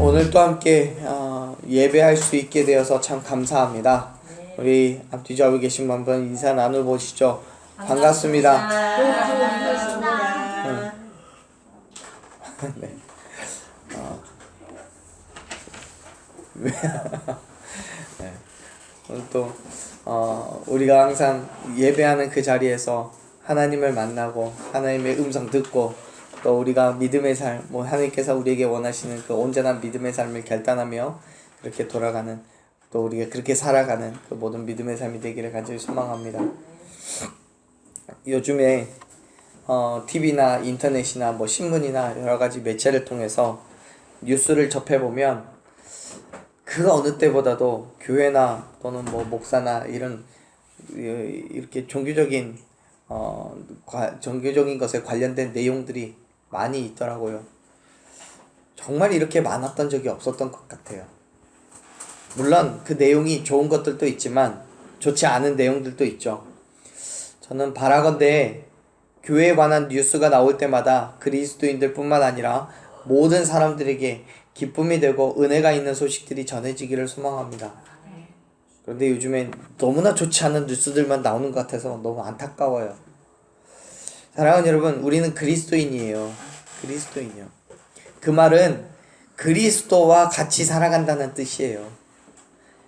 오늘 또 함께 예배할 수 있게 되어서 참 감사합니다. 우리 앞뒤 좌우에 계신 분 한번 인사 나눠보시죠. 반갑습니다. 네. 네. 오늘 또 우리가 항상 예배하는 그 자리에서 하나님을 만나고 하나님의 음성 듣고 또 우리가 믿음의 삶, 하나님께서 우리에게 원하시는 그 온전한 믿음의 삶을 결단하며 그렇게 돌아가는, 또 우리가 그렇게 살아가는 그 모든 믿음의 삶이 되기를 간절히 소망합니다. 요즘에 TV나 인터넷이나 신문이나 여러 가지 매체를 통해서 뉴스를 접해보면 그 어느 때보다도 교회나 또는 목사나 이렇게 종교적인 것에 관련된 내용들이 많이 있더라고요. 정말 이렇게 많았던 적이 없었던 것 같아요. 물론 그 내용이 좋은 것들도 있지만 좋지 않은 내용들도 있죠. 저는 바라건대 교회에 관한 뉴스가 나올 때마다 그리스도인들 뿐만 아니라 모든 사람들에게 기쁨이 되고 은혜가 있는 소식들이 전해지기를 소망합니다. 그런데 요즘엔 너무나 좋지 않은 뉴스들만 나오는 것 같아서 너무 안타까워요. 사랑하는 여러분, 우리는 그리스도인이에요. 그리스도인이요. 그 말은 그리스도와 같이 살아간다는 뜻이에요.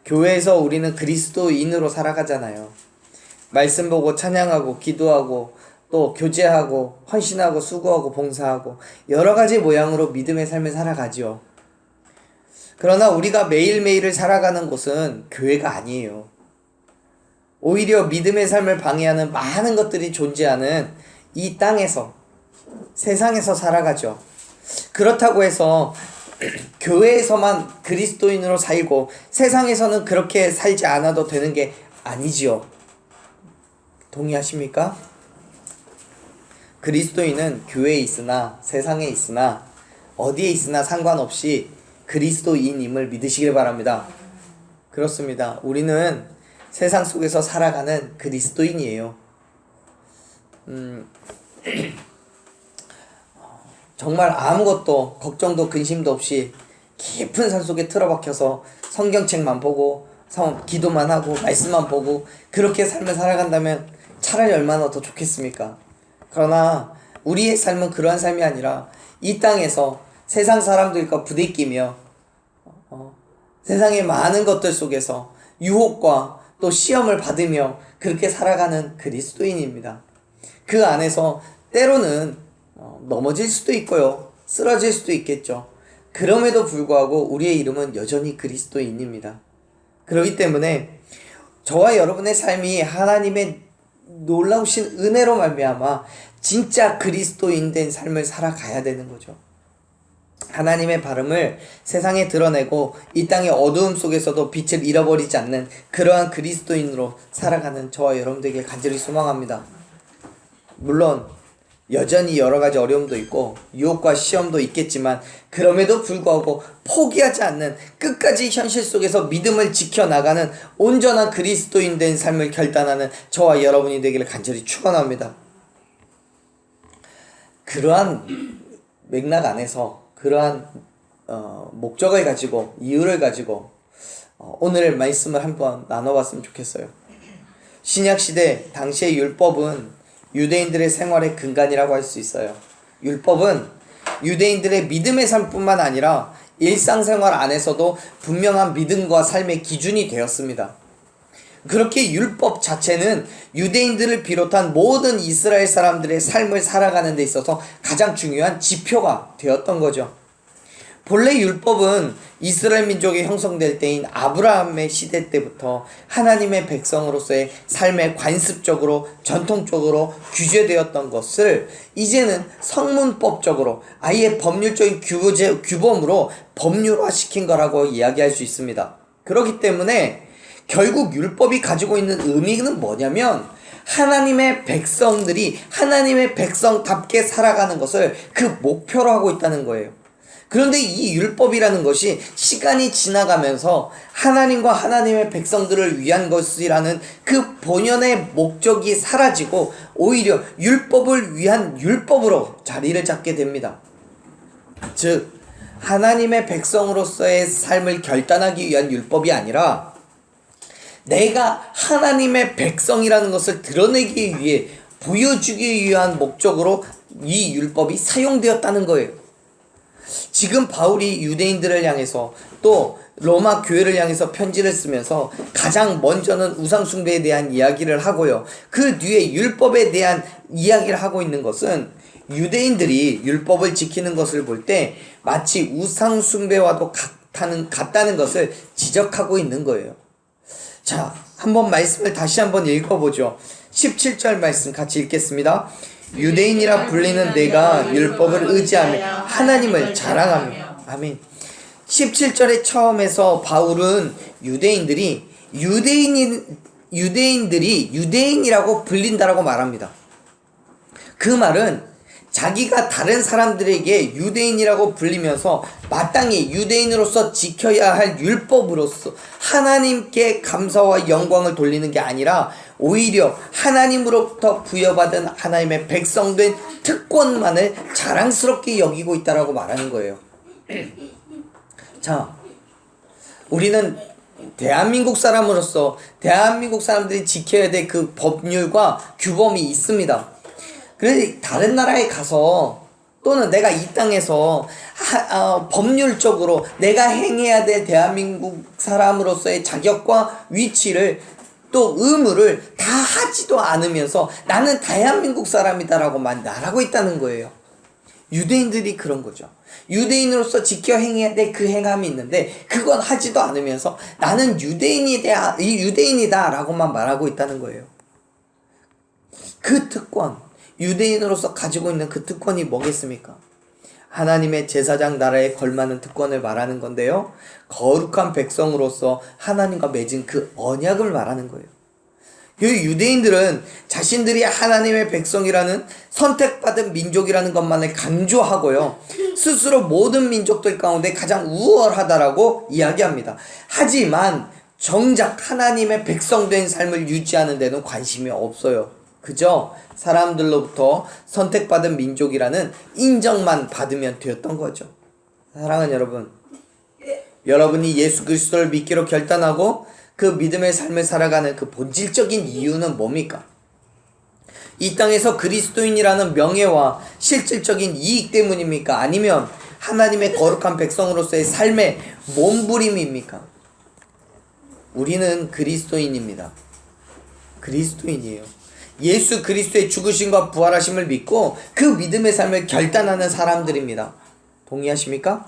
교회에서 우리는 그리스도인으로 살아가잖아요. 말씀 보고 찬양하고 기도하고 또 교제하고 헌신하고 수고하고 봉사하고 여러 가지 모양으로 믿음의 삶을 살아가지요. 그러나 우리가 매일매일을 살아가는 곳은 교회가 아니에요. 오히려 믿음의 삶을 방해하는 많은 것들이 존재하는 이 땅에서, 세상에서 살아가죠. 그렇다고 해서 교회에서만 그리스도인으로 살고 세상에서는 그렇게 살지 않아도 되는 게 아니지요. 동의하십니까? 그리스도인은 교회에 있으나 세상에 있으나 어디에 있으나 상관없이 그리스도인임을 믿으시길 바랍니다. 그렇습니다. 우리는 세상 속에서 살아가는 그리스도인이에요. 정말 아무것도 걱정도 근심도 없이 깊은 산속에 틀어박혀서 성경책만 보고 기도만 하고 말씀만 보고 그렇게 삶을 살아간다면 차라리 얼마나 더 좋겠습니까? 그러나 우리의 삶은 그러한 삶이 아니라 이 땅에서 세상 사람들과 부대끼며 세상의 많은 것들 속에서 유혹과 또 시험을 받으며 그렇게 살아가는 그리스도인입니다. 그 안에서 때로는 넘어질 수도 있고요. 쓰러질 수도 있겠죠. 그럼에도 불구하고 우리의 이름은 여전히 그리스도인입니다. 그렇기 때문에 저와 여러분의 삶이 하나님의 놀라우신 은혜로 말미암아 진짜 그리스도인 된 삶을 살아가야 되는 거죠. 하나님의 발음을 세상에 드러내고 이 땅의 어두움 속에서도 빛을 잃어버리지 않는 그러한 그리스도인으로 살아가는 저와 여러분들에게 간절히 소망합니다. 물론 여전히 여러 가지 어려움도 있고 유혹과 시험도 있겠지만 그럼에도 불구하고 포기하지 않는 끝까지 현실 속에서 믿음을 지켜나가는 온전한 그리스도인 된 삶을 결단하는 저와 여러분이 되기를 간절히 축원합니다. 그러한 맥락 안에서 그러한 목적을 가지고 이유를 가지고 오늘 말씀을 한번 나눠봤으면 좋겠어요. 신약시대 당시의 율법은 유대인들의 생활의 근간이라고 할 수 있어요. 율법은 유대인들의 믿음의 삶뿐만 아니라 일상생활 안에서도 분명한 믿음과 삶의 기준이 되었습니다. 그렇게 율법 자체는 유대인들을 비롯한 모든 이스라엘 사람들의 삶을 살아가는 데 있어서 가장 중요한 지표가 되었던 거죠. 본래 율법은 이스라엘 민족이 형성될 때인 아브라함의 시대 때부터 하나님의 백성으로서의 삶에 관습적으로 전통적으로 규제되었던 것을 이제는 성문법적으로 아예 법률적인 규범으로 법률화시킨 거라고 이야기할 수 있습니다. 그렇기 때문에 결국 율법이 가지고 있는 의미는 뭐냐면 하나님의 백성들이 하나님의 백성답게 살아가는 것을 그 목표로 하고 있다는 거예요. 그런데 이 율법이라는 것이 시간이 지나가면서 하나님과 하나님의 백성들을 위한 것이라는 그 본연의 목적이 사라지고 오히려 율법을 위한 율법으로 자리를 잡게 됩니다. 즉 하나님의 백성으로서의 삶을 결단하기 위한 율법이 아니라 내가 하나님의 백성이라는 것을 드러내기 위해 보여주기 위한 목적으로 이 율법이 사용되었다는 거예요. 지금 바울이 유대인들을 향해서 또 로마 교회를 향해서 편지를 쓰면서 가장 먼저는 우상숭배에 대한 이야기를 하고요. 그 뒤에 율법에 대한 이야기를 하고 있는 것은 유대인들이 율법을 지키는 것을 볼 때 마치 우상숭배와도 같다는 것을 지적하고 있는 거예요. 자, 한번 말씀을 다시 한번 읽어보죠. 17절 말씀 같이 읽겠습니다. 유대인이라 불리는 내가 율법을 의지하며 하나님을 자랑하며. 아멘. 17절의 처음에서 바울은 유대인들이 유대인이라고 불린다라고 말합니다. 그 말은 자기가 다른 사람들에게 유대인이라고 불리면서 마땅히 유대인으로서 지켜야 할 율법으로서 하나님께 감사와 영광을 돌리는 게 아니라 오히려 하나님으로부터 부여받은 하나님의 백성된 특권만을 자랑스럽게 여기고 있다라고 말하는 거예요. 자, 우리는 대한민국 사람으로서 대한민국 사람들이 지켜야 될 그 법률과 규범이 있습니다. 그런데 다른 나라에 가서 또는 내가 이 땅에서 법률적으로 내가 행해야 될 대한민국 사람으로서의 자격과 위치를 또 의무를 다 하지도 않으면서 나는 대한민국 사람이다라고 말하고 있다는 거예요. 유대인들이 그런 거죠. 유대인으로서 지켜 행해야 될 그 행함이 있는데 그건 하지도 않으면서 나는 유대인이다라고만 말하고 있다는 거예요. 그 특권, 유대인으로서 가지고 있는 그 특권이 뭐겠습니까? 하나님의 제사장 나라에 걸맞는 특권을 말하는 건데요. 거룩한 백성으로서 하나님과 맺은 그 언약을 말하는 거예요. 이 유대인들은 자신들이 하나님의 백성이라는 선택받은 민족이라는 것만을 강조하고요. 스스로 모든 민족들 가운데 가장 우월하다라고 이야기합니다. 하지만 정작 하나님의 백성된 삶을 유지하는 데는 관심이 없어요. 그저 사람들로부터 선택받은 민족이라는 인정만 받으면 되었던 거죠. 사랑하는 여러분, 여러분이 예수 그리스도를 믿기로 결단하고 그 믿음의 삶을 살아가는 그 본질적인 이유는 뭡니까? 이 땅에서 그리스도인이라는 명예와 실질적인 이익 때문입니까? 아니면 하나님의 거룩한 백성으로서의 삶의 몸부림입니까? 우리는 그리스도인입니다. 그리스도인이에요. 예수 그리스도의 죽으심과 부활하심을 믿고 그 믿음의 삶을 결단하는 사람들입니다. 동의하십니까?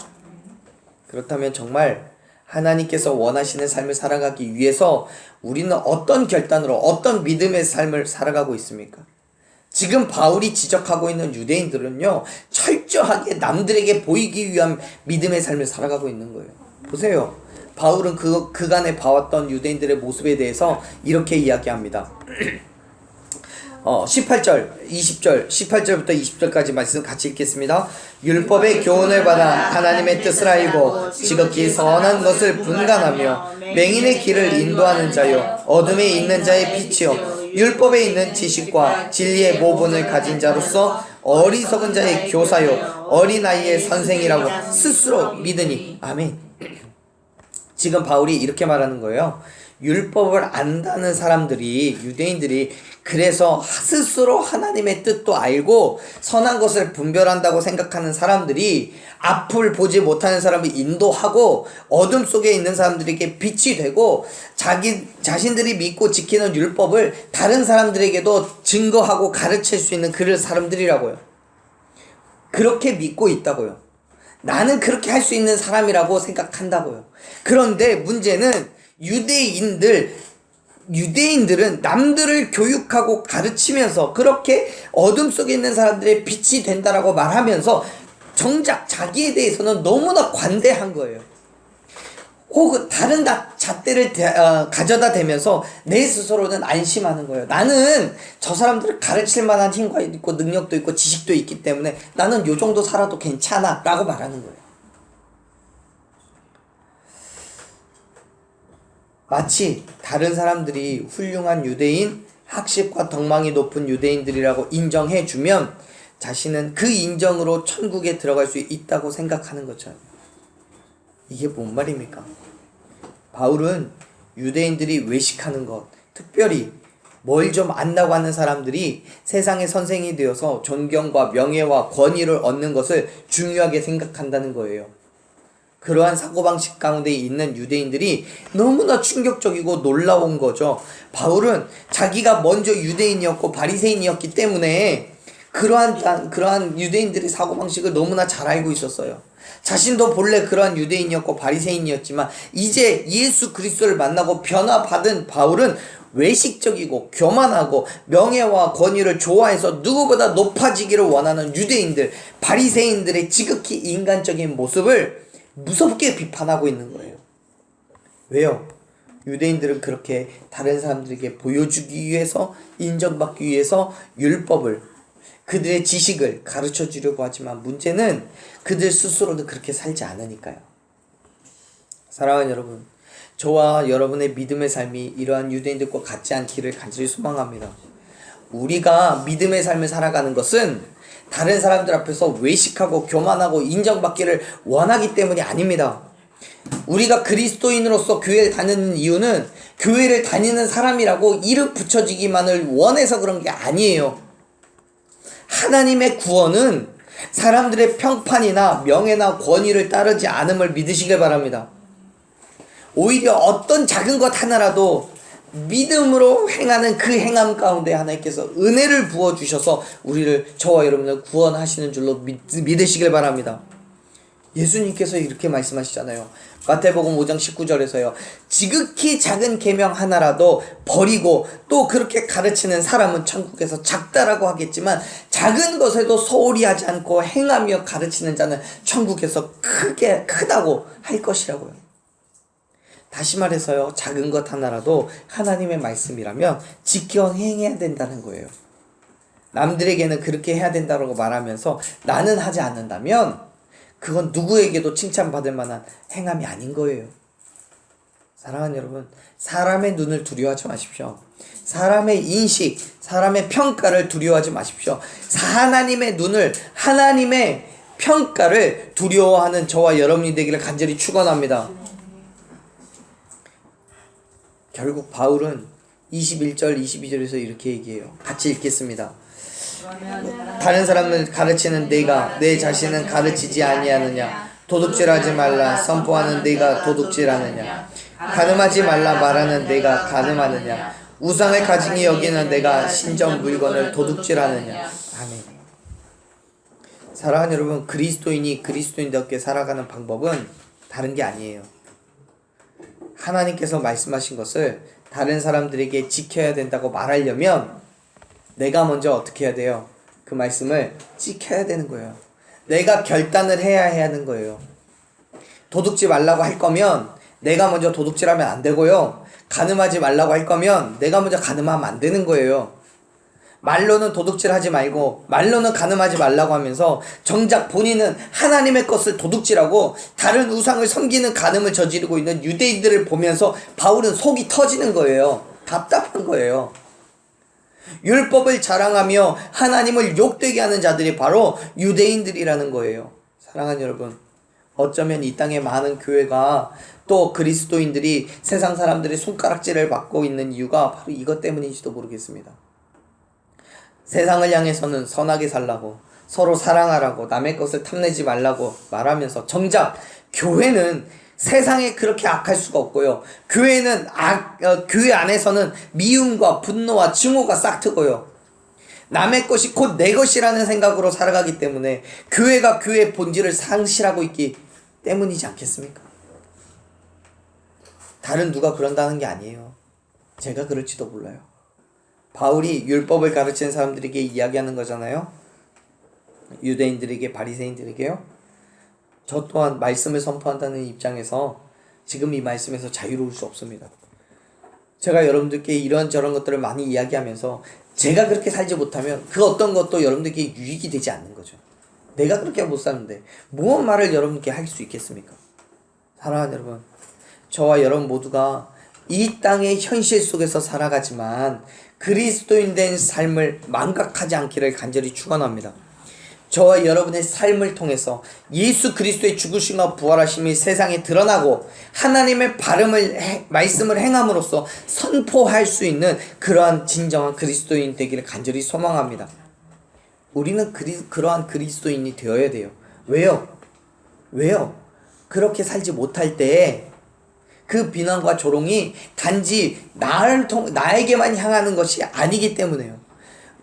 그렇다면 정말 하나님께서 원하시는 삶을 살아가기 위해서 우리는 어떤 결단으로 어떤 믿음의 삶을 살아가고 있습니까? 지금 바울이 지적하고 있는 유대인들은요, 철저하게 남들에게 보이기 위한 믿음의 삶을 살아가고 있는 거예요. 보세요. 바울은 그간에 봐왔던 유대인들의 모습에 대해서 이렇게 이야기합니다. 18절, 20절, 18절부터 20절까지 말씀 같이 읽겠습니다. 율법의 교훈을 받아 하나님의 뜻을 알고 지극히 선한 것을 분간하며 맹인의 길을 인도하는 자요 어둠에 있는 자의 빛이요 율법에 있는 지식과 진리의 모본을 가진 자로서 어리석은 자의 교사요 어린아이의 선생이라고 스스로 믿으니. 아멘. 지금 바울이 이렇게 말하는 거예요. 율법을 안다는 사람들이, 유대인들이 그래서 스스로 하나님의 뜻도 알고 선한 것을 분별한다고 생각하는 사람들이 앞을 보지 못하는 사람을 인도하고 어둠 속에 있는 사람들에게 빛이 되고 자신들이 믿고 지키는 율법을 다른 사람들에게도 증거하고 가르칠 수 있는 그런 사람들이라고요. 그렇게 믿고 있다고요. 나는 그렇게 할 수 있는 사람이라고 생각한다고요. 그런데 문제는 유대인들은 남들을 교육하고 가르치면서 그렇게 어둠 속에 있는 사람들의 빛이 된다라고 말하면서 정작 자기에 대해서는 너무나 관대한 거예요. 혹은 다른 잣대를 가져다 대면서 내 스스로는 안심하는 거예요. 나는 저 사람들을 가르칠 만한 힘과 있고 능력도 있고 지식도 있기 때문에 나는 요 정도 살아도 괜찮아 라고 말하는 거예요. 마치 다른 사람들이 훌륭한 유대인, 학식과 덕망이 높은 유대인들이라고 인정해주면 자신은 그 인정으로 천국에 들어갈 수 있다고 생각하는 것처럼. 이게 뭔 말입니까? 바울은 유대인들이 외식하는 것, 특별히 뭘 좀 안다고 하는 사람들이 세상의 선생이 되어서 존경과 명예와 권위를 얻는 것을 중요하게 생각한다는 거예요. 그러한 사고방식 가운데 있는 유대인들이 너무나 충격적이고 놀라운 거죠. 바울은 자기가 먼저 유대인이었고 바리새인이었기 때문에 그러한 유대인들의 사고방식을 너무나 잘 알고 있었어요. 자신도 본래 그러한 유대인이었고 바리새인이었지만 이제 예수 그리스도를 만나고 변화받은 바울은 외식적이고 교만하고 명예와 권위를 좋아해서 누구보다 높아지기를 원하는 유대인들, 바리새인들의 지극히 인간적인 모습을 무섭게 비판하고 있는 거예요. 왜요? 유대인들은 그렇게 다른 사람들에게 보여주기 위해서, 인정받기 위해서 율법을, 그들의 지식을 가르쳐 주려고 하지만 문제는 그들 스스로도 그렇게 살지 않으니까요. 사랑하는 여러분, 저와 여러분의 믿음의 삶이 이러한 유대인들과 같지 않기를 간절히 소망합니다. 우리가 믿음의 삶을 살아가는 것은 다른 사람들 앞에서 외식하고 교만하고 인정받기를 원하기 때문이 아닙니다. 우리가 그리스도인으로서 교회를 다니는 이유는 교회를 다니는 사람이라고 이름 붙여지기만을 원해서 그런 게 아니에요. 하나님의 구원은 사람들의 평판이나 명예나 권위를 따르지 않음을 믿으시길 바랍니다. 오히려 어떤 작은 것 하나라도 믿음으로 행하는 그 행함 가운데 하나님께서 은혜를 부어주셔서 저와 여러분을 구원하시는 줄로 믿으시길 바랍니다. 예수님께서 이렇게 말씀하시잖아요. 마태복음 5장 19절에서요. 지극히 작은 계명 하나라도 버리고 또 그렇게 가르치는 사람은 천국에서 작다라고 하겠지만 작은 것에도 소홀히 하지 않고 행하며 가르치는 자는 천국에서 크다고 할 것이라고요. 다시 말해서요. 작은 것 하나라도 하나님의 말씀이라면 지켜 행해야 된다는 거예요. 남들에게는 그렇게 해야 된다고 말하면서 나는 하지 않는다면 그건 누구에게도 칭찬받을 만한 행함이 아닌 거예요. 사랑하는 여러분, 사람의 눈을 두려워하지 마십시오. 사람의 인식, 사람의 평가를 두려워하지 마십시오. 하나님의 눈을, 하나님의 평가를 두려워하는 저와 여러분이 되기를 간절히 축원합니다. 결국 바울은 21절, 22절에서 이렇게 얘기해요. 같이 읽겠습니다. 다른 사람을 가르치는 내가 내 자신은 가르치지 아니하느냐? 도둑질하지 말라 선포하는 내가 도둑질하느냐? 간음하지 말라 말하는 내가 간음하느냐? 우상을 가증히 여기는 내가 신전 물건을 도둑질하느냐? 아멘. 사랑하는 여러분, 그리스도인이 그리스도인답게 살아가는 방법은 다른 게 아니에요. 하나님께서 말씀하신 것을 다른 사람들에게 지켜야 된다고 말하려면 내가 먼저 어떻게 해야 돼요? 그 말씀을 지켜야 되는 거예요. 내가 결단을 해야 하는 거예요. 도둑질 말라고 할 거면 내가 먼저 도둑질하면 안 되고요. 간음하지 말라고 할 거면 내가 먼저 간음하면 안 되는 거예요. 말로는 도둑질하지 말고 말로는 간음하지 말라고 하면서 정작 본인은 하나님의 것을 도둑질하고 다른 우상을 섬기는 간음을 저지르고 있는 유대인들을 보면서 바울은 속이 터지는 거예요. 답답한 거예요. 율법을 자랑하며 하나님을 욕되게 하는 자들이 바로 유대인들이라는 거예요. 사랑하는 여러분, 어쩌면 이 땅에 많은 교회가 또 그리스도인들이 세상 사람들의 손가락질을 받고 있는 이유가 바로 이것 때문인지도 모르겠습니다. 세상을 향해서는 선하게 살라고, 서로 사랑하라고, 남의 것을 탐내지 말라고 말하면서 정작 교회는 세상에 그렇게 악할 수가 없고요. 교회는 교회 안에서는 미움과 분노와 증오가 싹트고요. 남의 것이 곧 내 것이라는 생각으로 살아가기 때문에 교회가 교회의 본질을 상실하고 있기 때문이지 않겠습니까? 다른 누가 그런다는 게 아니에요. 제가 그럴지도 몰라요. 바울이 율법을 가르치는 사람들에게 이야기하는 거잖아요. 유대인들에게, 바리새인들에게요. 저 또한 말씀을 선포한다는 입장에서 지금 이 말씀에서 자유로울 수 없습니다. 제가 여러분들께 이런저런 것들을 많이 이야기하면서 제가 그렇게 살지 못하면 그 어떤 것도 여러분들께 유익이 되지 않는 거죠. 내가 그렇게 못 사는데 무슨 말을 여러분께 할 수 있겠습니까? 사랑하는 여러분, 저와 여러분 모두가 이 땅의 현실 속에서 살아가지만 그리스도인 된 삶을 망각하지 않기를 간절히 축원합니다. 저와 여러분의 삶을 통해서 예수 그리스도의 죽으심과 부활하심이 세상에 드러나고 하나님의 말씀을 행함으로써 선포할 수 있는 그러한 진정한 그리스도인 되기를 간절히 소망합니다. 우리는 그러한 그리스도인이 되어야 돼요. 왜요? 그렇게 살지 못할 때에 그 비난과 조롱이 단지 나에게만 향하는 것이 아니기 때문에요.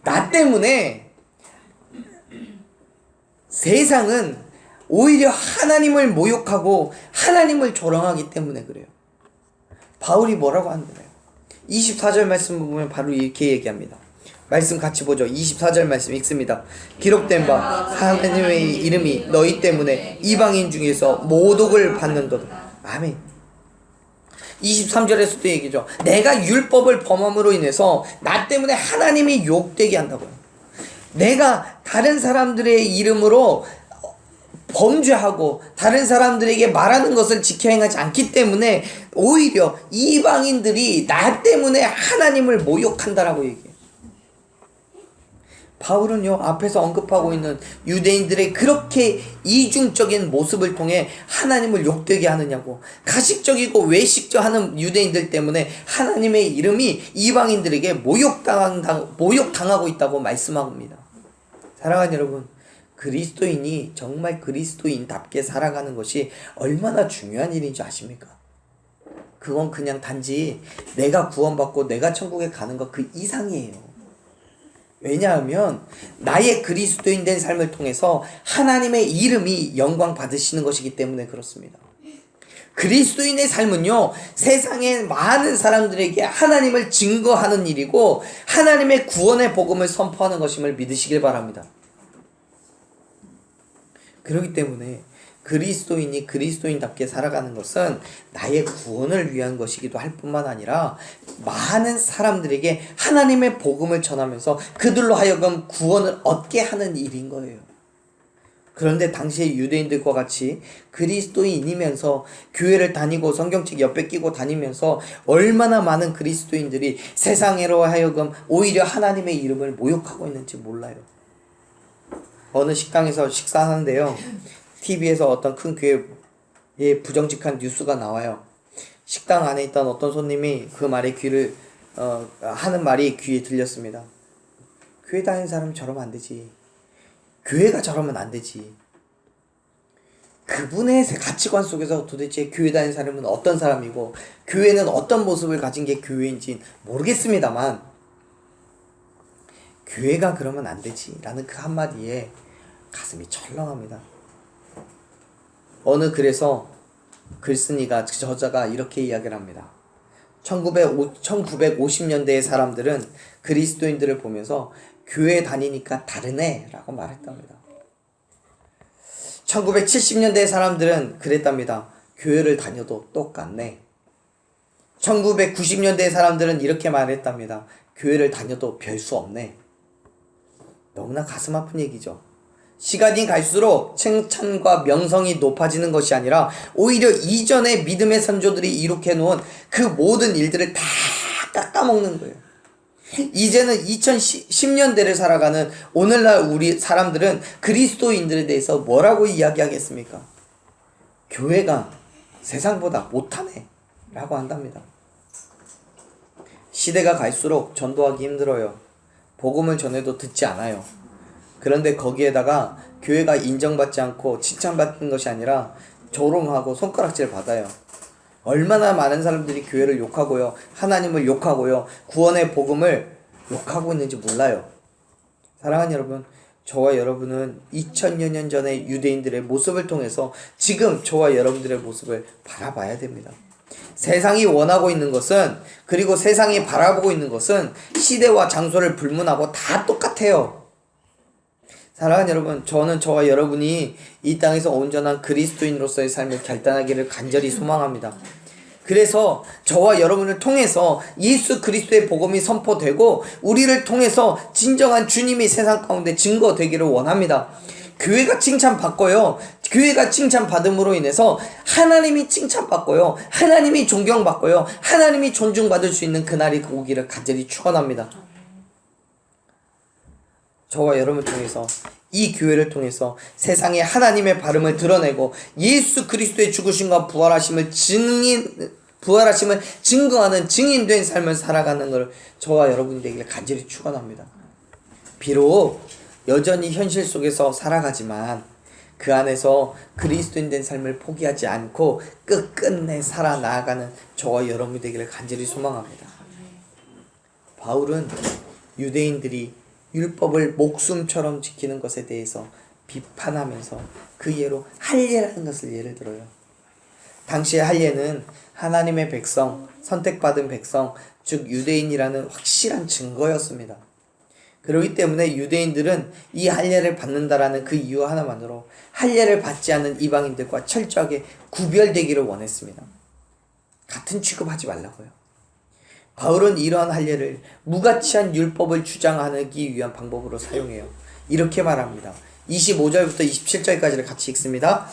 나 때문에 세상은 오히려 하나님을 모욕하고 하나님을 조롱하기 때문에 그래요. 바울이 뭐라고 하는데요? 24절 말씀 보면 바로 이렇게 얘기합니다. 말씀 같이 보죠. 24절 말씀 읽습니다. 기록된 바 하나님의 이름이 너희 때문에 이방인 중에서 모독을 받는도다. 아멘. 23절에서도 얘기죠. 내가 율법을 범함으로 인해서 나 때문에 하나님이 욕되게 한다고요. 내가 다른 사람들의 이름으로 범죄하고 다른 사람들에게 말하는 것을 지켜 행하지 않기 때문에 오히려 이방인들이 나 때문에 하나님을 모욕한다라고 얘기해요. 바울은요, 앞에서 언급하고 있는 유대인들의 그렇게 이중적인 모습을 통해 하나님을 욕되게 하느냐고, 가식적이고 외식적하는 유대인들 때문에 하나님의 이름이 이방인들에게 모욕당하고 있다고 말씀합니다. 사랑하는 여러분, 그리스도인이 정말 그리스도인답게 살아가는 것이 얼마나 중요한 일인지 아십니까? 그건 그냥 단지 내가 구원받고 내가 천국에 가는 것 그 이상이에요. 왜냐하면 나의 그리스도인 된 삶을 통해서 하나님의 이름이 영광 받으시는 것이기 때문에 그렇습니다. 그리스도인의 삶은요, 세상의 많은 사람들에게 하나님을 증거하는 일이고 하나님의 구원의 복음을 선포하는 것임을 믿으시길 바랍니다. 그렇기 때문에 그리스도인이 그리스도인답게 살아가는 것은 나의 구원을 위한 것이기도 할 뿐만 아니라 많은 사람들에게 하나님의 복음을 전하면서 그들로 하여금 구원을 얻게 하는 일인 거예요. 그런데 당시의 유대인들과 같이 그리스도인이면서 교회를 다니고 성경책 옆에 끼고 다니면서 얼마나 많은 그리스도인들이 세상으로 하여금 오히려 하나님의 이름을 모욕하고 있는지 몰라요. 어느 식당에서 식사하는데요, TV에서 어떤 큰 교회의 부정직한 뉴스가 나와요. 식당 안에 있던 어떤 손님이 그 말에 하는 말이 귀에 들렸습니다. 교회 다니는 사람은 저러면 안 되지. 교회가 저러면 안 되지. 그분의 가치관 속에서 도대체 교회 다니는 사람은 어떤 사람이고 교회는 어떤 모습을 가진 게 교회인지 모르겠습니다만 교회가 그러면 안 되지 라는 그 한마디에 가슴이 철렁합니다. 어느 글에서 글쓴이가, 저자가 이렇게 이야기를 합니다. 1950년대의 사람들은 그리스도인들을 보면서 교회 다니니까 다르네 라고 말했답니다. 1970년대의 사람들은 그랬답니다. 교회를 다녀도 똑같네. 1990년대의 사람들은 이렇게 말했답니다. 교회를 다녀도 별 수 없네. 너무나 가슴 아픈 얘기죠. 시간이 갈수록 칭찬과 명성이 높아지는 것이 아니라 오히려 이전에 믿음의 선조들이 이룩해 놓은 그 모든 일들을 다 깎아먹는 거예요. 이제는 2010년대를 살아가는 오늘날 우리 사람들은 그리스도인들에 대해서 뭐라고 이야기하겠습니까? 교회가 세상보다 못하네 라고 한답니다. 시대가 갈수록 전도하기 힘들어요. 복음을 전해도 듣지 않아요. 그런데 거기에다가 교회가 인정받지 않고 칭찬받는 것이 아니라 조롱하고 손가락질 받아요. 얼마나 많은 사람들이 교회를 욕하고요, 하나님을 욕하고요, 구원의 복음을 욕하고 있는지 몰라요. 사랑하는 여러분, 저와 여러분은 2000여 년 전의 유대인들의 모습을 통해서 지금 저와 여러분들의 모습을 바라봐야 됩니다. 세상이 원하고 있는 것은, 그리고 세상이 바라보고 있는 것은 시대와 장소를 불문하고 다 똑같아요. 사랑하는 여러분, 저는 저와 여러분이 이 땅에서 온전한 그리스도인으로서의 삶을 결단하기를 간절히 소망합니다. 그래서 저와 여러분을 통해서 예수 그리스도의 복음이 선포되고 우리를 통해서 진정한 주님이 세상 가운데 증거되기를 원합니다. 교회가 칭찬받고요, 교회가 칭찬받음으로 인해서 하나님이 칭찬받고요, 하나님이 존경받고요, 하나님이 존중받을 수 있는 그날이 오기를 간절히 축원합니다. 저와 여러분을 통해서 이 교회를 통해서 세상에 하나님의 발음을 드러내고 예수 그리스도의 죽으심과 부활하심을 증거하는 증인된 삶을 살아가는 것을 저와 여러분이 되기를 간절히 축원합니다. 비록 여전히 현실 속에서 살아가지만 그 안에서 그리스도인 된 삶을 포기하지 않고 끝끝내 살아나가는 저와 여러분이 되기를 간절히 소망합니다. 바울은 유대인들이 율법을 목숨처럼 지키는 것에 대해서 비판하면서 그 예로 할례라는 것을 예를 들어요. 당시의 할례는 하나님의 백성, 선택받은 백성, 즉 유대인이라는 확실한 증거였습니다. 그렇기 때문에 유대인들은 이 할례를 받는다라는 그 이유 하나만으로 할례를 받지 않는 이방인들과 철저하게 구별되기를 원했습니다. 같은 취급하지 말라고요. 바울은 이러한 할례를 무가치한 율법을 주장하기 위한 방법으로 사용해요. 이렇게 말합니다. 25절부터 27절까지를 같이 읽습니다.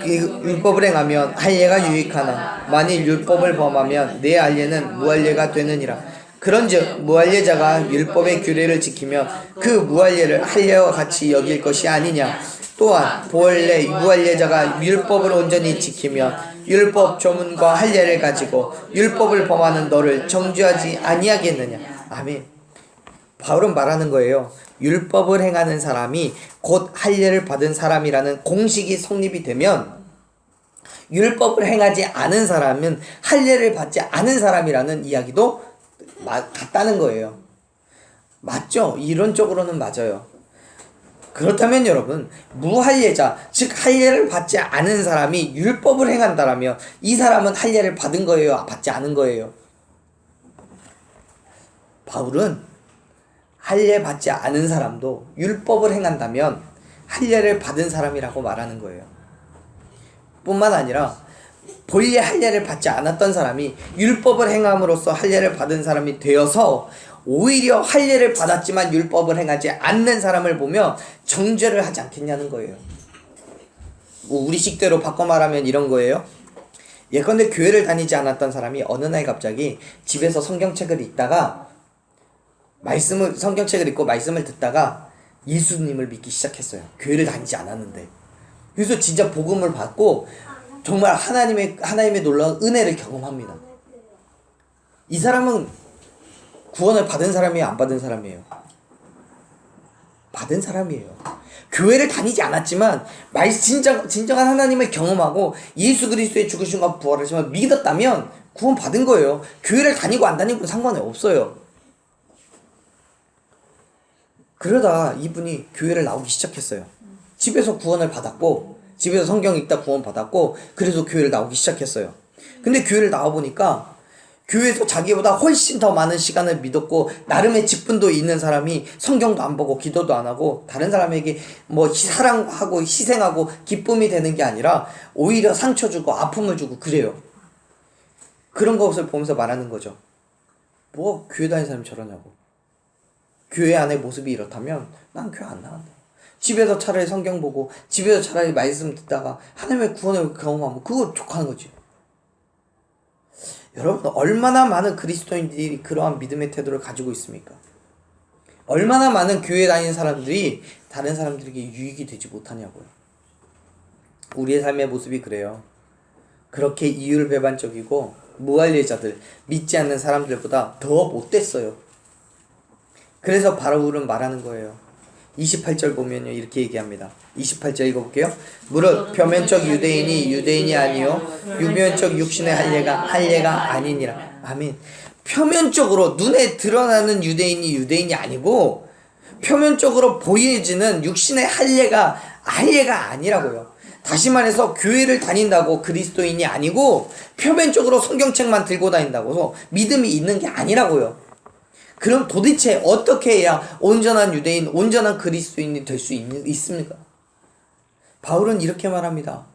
율법을 행하면 할례가 유익하나 만일 율법을 범하면 내 할례는 무할례가 되느니라. 그런즉 무할례자가 율법의 규례를 지키면 그 무할례를 할례와 같이 여길 것이 아니냐. 또한 본래 무할례자가 율법을 온전히 지키면 율법 조문과 할례를 가지고 율법을 범하는 너를 정죄하지 아니하겠느냐. 아멘. 바울은 말하는 거예요. 율법을 행하는 사람이 곧 할례를 받은 사람이라는 공식이 성립이 되면 율법을 행하지 않은 사람은 할례를 받지 않은 사람이라는 이야기도 같다는 거예요. 맞죠? 이론적으로는 맞아요. 그렇다면 여러분, 무할례자, 즉 할례를 받지 않은 사람이 율법을 행한다라면 이 사람은 할례를 받은 거예요? 받지 않은 거예요? 바울은 할례 받지 않은 사람도 율법을 행한다면 할례를 받은 사람이라고 말하는 거예요. 뿐만 아니라 본래 할례를 받지 않았던 사람이 율법을 행함으로써 할례를 받은 사람이 되어서 오히려 할례를 받았지만 율법을 행하지 않는 사람을 보며 정죄를 하지 않겠냐는 거예요. 우리 식대로 바꿔 말하면 이런 거예요. 예컨대 교회를 다니지 않았던 사람이 어느 날 갑자기 집에서 성경책을 읽다가 성경책을 읽고 말씀을 듣다가 예수님을 믿기 시작했어요. 교회를 다니지 않았는데. 그래서 진짜 복음을 받고 정말 하나님의 놀라운 은혜를 경험합니다. 이 사람은 구원을 받은 사람이에요? 안 받은 사람이에요? 받은 사람이에요. 교회를 다니지 않았지만 진정한 하나님을 경험하고 예수 그리스도의 죽으심과 부활하심을 믿었다면 구원 받은 거예요. 교회를 다니고 안 다니고는 상관이 없어요. 그러다 이분이 교회를 나오기 시작했어요. 집에서 구원을 받았고 집에서 성경 읽다 구원 받았고 그래서 교회를 나오기 시작했어요. 근데 교회를 나와보니까 교회에서 자기보다 훨씬 더 많은 시간을 믿었고 나름의 직분도 있는 사람이 성경도 안 보고 기도도 안 하고 다른 사람에게 사랑하고 희생하고 기쁨이 되는 게 아니라 오히려 상처 주고 아픔을 주고 그래요. 그런 것을 보면서 말하는 거죠. 뭐 교회 다니는 사람이 저러냐고. 교회 안의 모습이 이렇다면 난 교회 안 나간다. 집에서 차라리 성경 보고 집에서 차라리 말씀 듣다가 하나님의 구원을 경험하면 그거 족하는 거지. 여러분 얼마나 많은 그리스도인들이 그러한 믿음의 태도를 가지고 있습니까? 얼마나 많은 교회 다니는 사람들이 다른 사람들에게 유익이 되지 못하냐고요. 우리의 삶의 모습이 그래요. 그렇게 이율배반적이고 무할례자들, 믿지 않는 사람들보다 더 못됐어요. 그래서 바울은 말하는 거예요. 28절 보면요 이렇게 얘기합니다. 28절 읽어볼게요. 무릇 표면적 유대인이 아니요 유면적 육신의 할례가 아니니라. 아멘. 표면적으로 눈에 드러나는 유대인이 아니고 표면적으로 보여지는 육신의 할례가 아니라고요. 다시 말해서 교회를 다닌다고 그리스도인이 아니고 표면적으로 성경책만 들고 다닌다고 믿음이 있는 게 아니라고요. 그럼 도대체 어떻게 해야 온전한 유대인, 온전한 그리스도인이 될 수 있습니까? 바울은 이렇게 말합니다.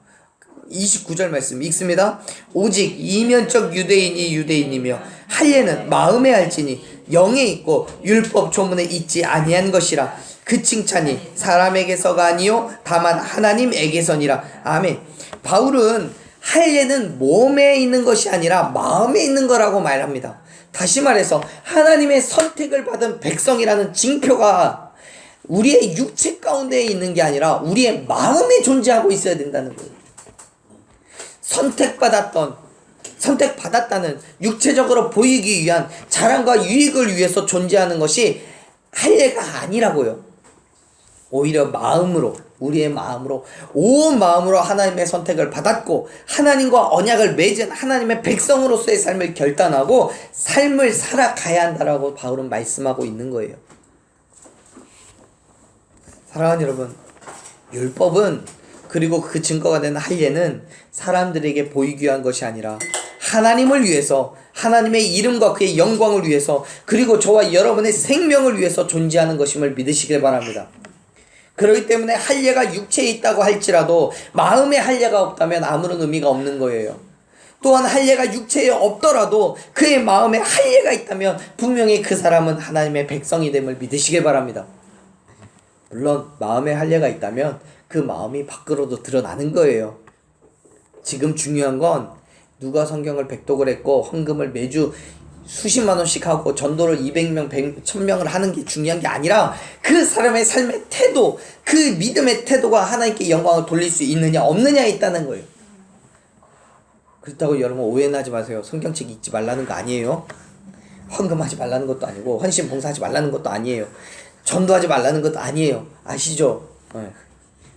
29절 말씀 읽습니다. 오직 이면적 유대인이 유대인이며 할례는 마음에 할지니 영에 있고 율법 조문에 있지 아니한 것이라. 그 칭찬이 사람에게서가 아니요 다만 하나님에게서니라. 아멘. 바울은 할례는 몸에 있는 것이 아니라 마음에 있는 거라고 말합니다. 다시 말해서 하나님의 선택을 받은 백성이라는 징표가 우리의 육체 가운데 있는 게 아니라 우리의 마음에 존재하고 있어야 된다는 거예요. 선택받았다는 육체적으로 보이기 위한 자랑과 유익을 위해서 존재하는 것이 할례가 아니라고요. 오히려 우리의 마음으로, 온 마음으로 하나님의 선택을 받았고 하나님과 언약을 맺은 하나님의 백성으로서의 삶을 결단하고 삶을 살아가야 한다라고 바울은 말씀하고 있는 거예요. 사랑하는 여러분, 율법은, 그리고 그 증거가 되는 할례는 사람들에게 보이기 위한 것이 아니라 하나님을 위해서, 하나님의 이름과 그의 영광을 위해서, 그리고 저와 여러분의 생명을 위해서 존재하는 것임을 믿으시길 바랍니다. 그렇기 때문에 할례가 육체에 있다고 할지라도 마음의 할례가 없다면 아무런 의미가 없는 거예요. 또한 할례가 육체에 없더라도 그의 마음에 할례가 있다면 분명히 그 사람은 하나님의 백성이 됨을 믿으시길 바랍니다. 물론 마음에 할례가 있다면 그 마음이 밖으로도 드러나는 거예요. 지금 중요한 건 누가 성경을 백독을 했고 헌금을 매주 수십만 원씩 하고 전도를 200명, 1000명을 하는 게 중요한 게 아니라 그 사람의 삶의 태도, 그 믿음의 태도가 하나님께 영광을 돌릴 수 있느냐 없느냐에 있다는 거예요. 그렇다고 여러분 오해는 하지 마세요. 성경책 읽지 말라는 거 아니에요. 헌금하지 말라는 것도 아니고 헌신 봉사하지 말라는 것도 아니에요. 전도하지 말라는 것도 아니에요. 아시죠? 네.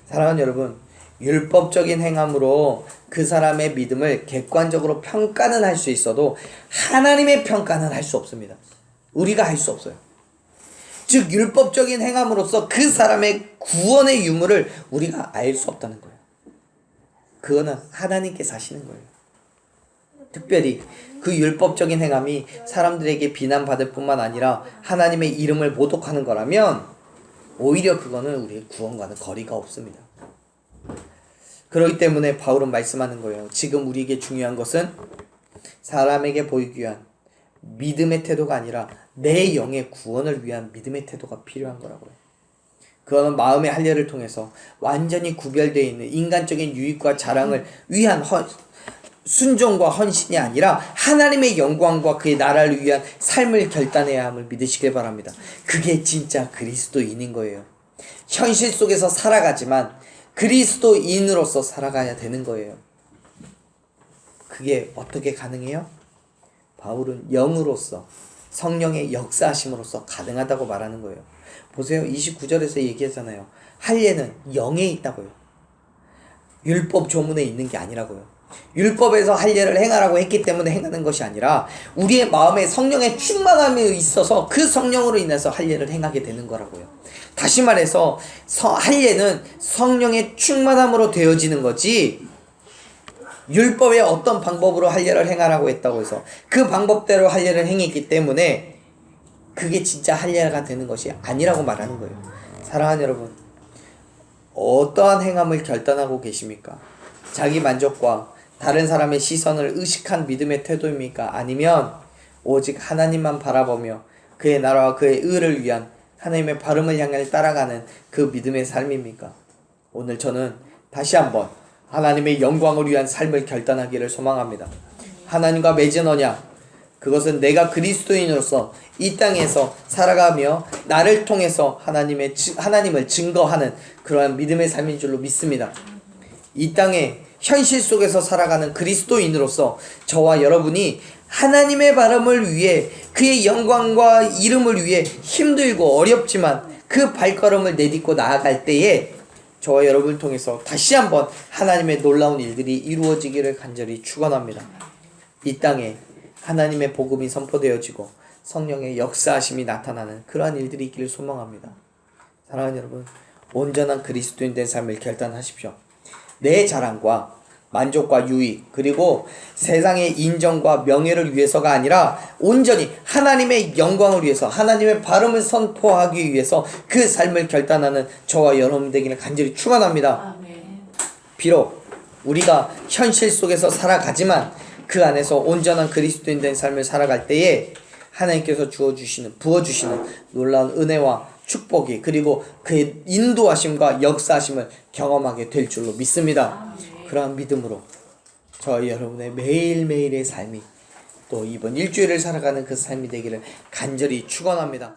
사랑하는 여러분, 율법적인 행함으로 그 사람의 믿음을 객관적으로 평가는 할 수 있어도 하나님의 평가는 할 수 없습니다. 우리가 할 수 없어요. 즉 율법적인 행함으로써 그 사람의 구원의 유무를 우리가 알 수 없다는 거예요. 그거는 하나님께서 하시는 거예요. 특별히 그 율법적인 행함이 사람들에게 비난받을 뿐만 아니라 하나님의 이름을 모독하는 거라면 오히려 그거는 우리의 구원과는 거리가 없습니다. 그렇기 때문에 바울은 말씀하는 거예요. 지금 우리에게 중요한 것은 사람에게 보이기 위한 믿음의 태도가 아니라 내 영의 구원을 위한 믿음의 태도가 필요한 거라고요. 그거는 마음의 할례를 통해서 완전히 구별되어 있는 인간적인 유익과 자랑을 위한 순종과 헌신이 아니라 하나님의 영광과 그의 나라를 위한 삶을 결단해야 함을 믿으시길 바랍니다. 그게 진짜 그리스도인인 거예요. 현실 속에서 살아가지만 그리스도인으로서 살아가야 되는 거예요. 그게 어떻게 가능해요? 바울은 영으로서 성령의 역사하심으로써 가능하다고 말하는 거예요. 보세요. 29절에서 얘기하잖아요. 할례는 영에 있다고요. 율법 조문에 있는 게 아니라고요. 율법에서 할례를 행하라고 했기 때문에 행하는 것이 아니라 우리의 마음에 성령의 충만함이 있어서 그 성령으로 인해서 할례를 행하게 되는 거라고요. 다시 말해서 할례는 성령의 충만함으로 되어지는 거지 율법의 어떤 방법으로 할례를 행하라고 했다고 해서 그 방법대로 할례를 행했기 때문에 그게 진짜 할례가 되는 것이 아니라고 말하는 거예요. 사랑하는 여러분, 어떠한 행함을 결단하고 계십니까? 자기 만족과 다른 사람의 시선을 의식한 믿음의 태도입니까? 아니면 오직 하나님만 바라보며 그의 나라와 그의 의를 위한 하나님의 발음을 향해 따라가는 그 믿음의 삶입니까? 오늘 저는 다시 한번 하나님의 영광을 위한 삶을 결단하기를 소망합니다. 하나님과 맺은 언약, 그것은 내가 그리스도인으로서 이 땅에서 살아가며 나를 통해서 하나님을 증거하는 그러한 믿음의 삶인 줄로 믿습니다. 이 땅에 현실 속에서 살아가는 그리스도인으로서 저와 여러분이 하나님의 발음을 위해 그의 영광과 이름을 위해 힘들고 어렵지만 그 발걸음을 내딛고 나아갈 때에 저와 여러분을 통해서 다시 한번 하나님의 놀라운 일들이 이루어지기를 간절히 축원합니다. 이 땅에 하나님의 복음이 선포되어지고 성령의 역사하심이 나타나는 그러한 일들이 있기를 소망합니다. 사랑하는 여러분, 온전한 그리스도인 된 삶을 결단하십시오. 내 자랑과 만족과 유익 그리고 세상의 인정과 명예를 위해서가 아니라 온전히 하나님의 영광을 위해서 하나님의 발음을 선포하기 위해서 그 삶을 결단하는 저와 여러분 되기를 간절히 축원합니다. 비록 우리가 현실 속에서 살아가지만 그 안에서 온전한 그리스도인 된 삶을 살아갈 때에 하나님께서 부어주시는 놀라운 은혜와 축복이 그리고 그의 인도하심과 역사하심을 경험하게 될 줄로 믿습니다. 그러한 믿음으로 저희 여러분의 매일매일의 삶이 또 이번 일주일을 살아가는 그 삶이 되기를 간절히 축원합니다.